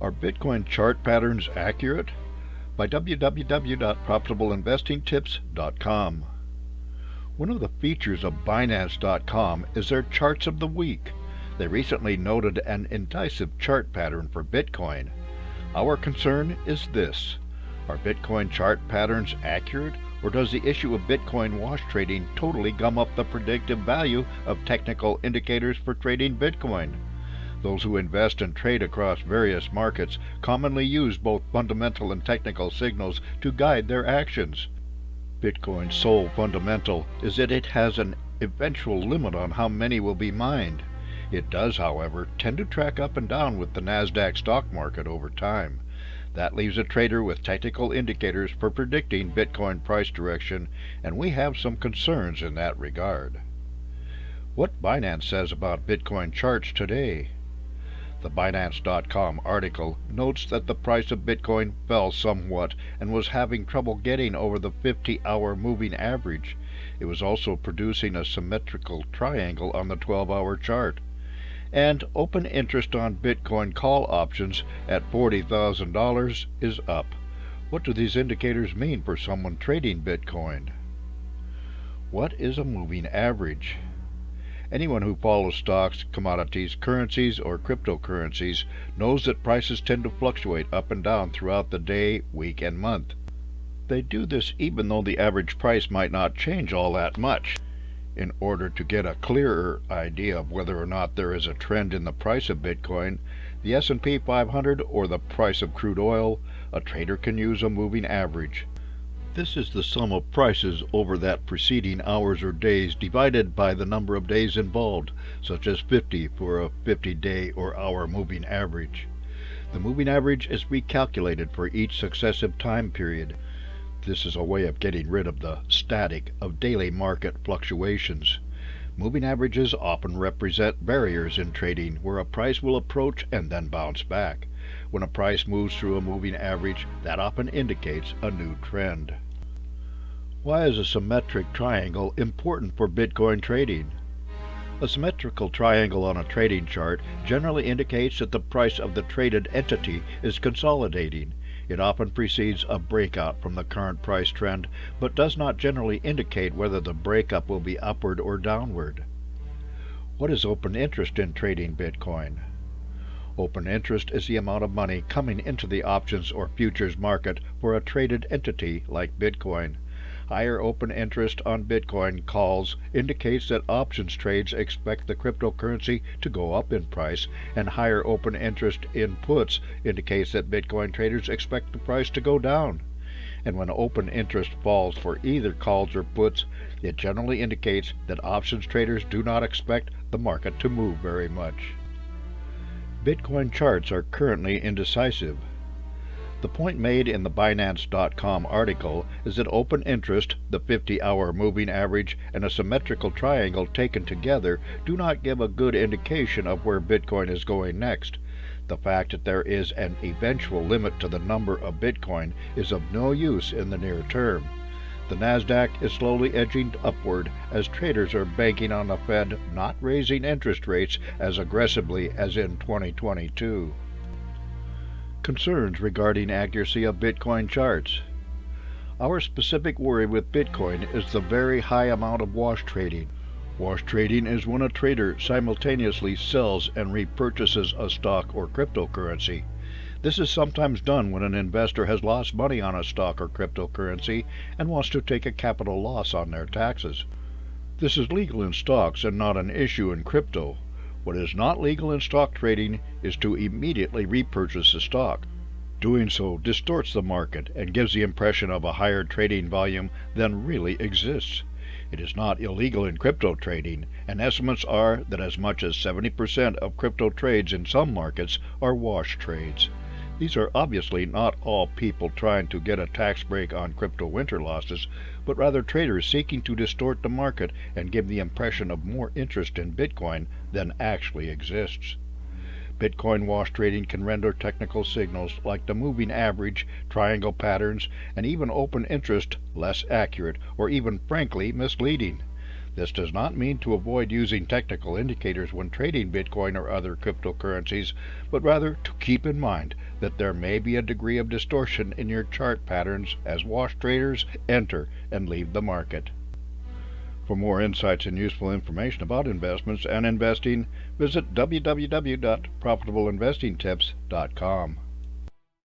Are Bitcoin chart patterns accurate? By www.profitableinvestingtips.com. One of the features of Binance.com is their charts of the week. They recently noted an indecisive chart pattern for Bitcoin. Our concern is this: are Bitcoin chart patterns accurate, or does the issue of Bitcoin wash trading totally gum up the predictive value of technical indicators for trading Bitcoin? Those who invest and trade across various markets commonly use both fundamental and technical signals to guide their actions. Bitcoin's sole fundamental is that it has an eventual limit on how many will be mined. It does, however, tend to track up and down with the Nasdaq stock market over time. That leaves a trader with technical indicators for predicting Bitcoin price direction, and we have some concerns in that regard. What Binance says about Bitcoin charts today. The Binance.com article notes that the price of Bitcoin fell somewhat and was having trouble getting over the 50-hour moving average. It was also producing a symmetrical triangle on the 12-hour chart. And open interest on Bitcoin call options at $40,000 is up. What do these indicators mean for someone trading Bitcoin? What is a moving average? Anyone who follows stocks, commodities, currencies, or cryptocurrencies knows that prices tend to fluctuate up and down throughout the day, week, and month. They do this even though the average price might not change all that much. In order to get a clearer idea of whether or not there is a trend in the price of Bitcoin, the S&P 500, or the price of crude oil, a trader can use a moving average. This is the sum of prices over that preceding hours or days divided by the number of days involved, such as 50 for a 50-day or hour moving average. The moving average is recalculated for each successive time period. This is a way of getting rid of the static of daily market fluctuations. Moving averages often represent barriers in trading where a price will approach and then bounce back. When a price moves through a moving average, that often indicates a new trend. Why is a symmetric triangle important for Bitcoin trading? A symmetrical triangle on a trading chart generally indicates that the price of the traded entity is consolidating. It often precedes a breakout from the current price trend, but does not generally indicate whether the breakup will be upward or downward. What is open interest in trading Bitcoin? Open interest is the amount of money coming into the options or futures market for a traded entity like Bitcoin. Higher open interest on Bitcoin calls indicates that options trades expect the cryptocurrency to go up in price, and higher open interest in puts indicates that Bitcoin traders expect the price to go down. And when open interest falls for either calls or puts, it generally indicates that options traders do not expect the market to move very much. Bitcoin charts are currently indecisive. The point made in the Binance.com article is that open interest, the 50-hour moving average, and a symmetrical triangle taken together do not give a good indication of where Bitcoin is going next. The fact that there is an eventual limit to the number of Bitcoin is of no use in the near term. The Nasdaq is slowly edging upward as traders are banking on the Fed not raising interest rates as aggressively as in 2022. Concerns regarding accuracy of Bitcoin charts. Our specific worry with Bitcoin is the very high amount of wash trading. Wash trading is when a trader simultaneously sells and repurchases a stock or cryptocurrency. This is sometimes done when an investor has lost money on a stock or cryptocurrency and wants to take a capital loss on their taxes. This is legal in stocks and not an issue in crypto. What is not legal in stock trading is to immediately repurchase a stock. Doing so distorts the market and gives the impression of a higher trading volume than really exists. It is not illegal in crypto trading, and estimates are that as much as 70% of crypto trades in some markets are wash trades. These are obviously not all people trying to get a tax break on crypto winter losses, but rather traders seeking to distort the market and give the impression of more interest in Bitcoin than actually exists. Bitcoin wash trading can render technical signals like the moving average, triangle patterns, and even open interest less accurate or even frankly misleading. This does not mean to avoid using technical indicators when trading Bitcoin or other cryptocurrencies, but rather to keep in mind that there may be a degree of distortion in your chart patterns as wash traders enter and leave the market. For more insights and useful information about investments and investing, visit www.profitableinvestingtips.com.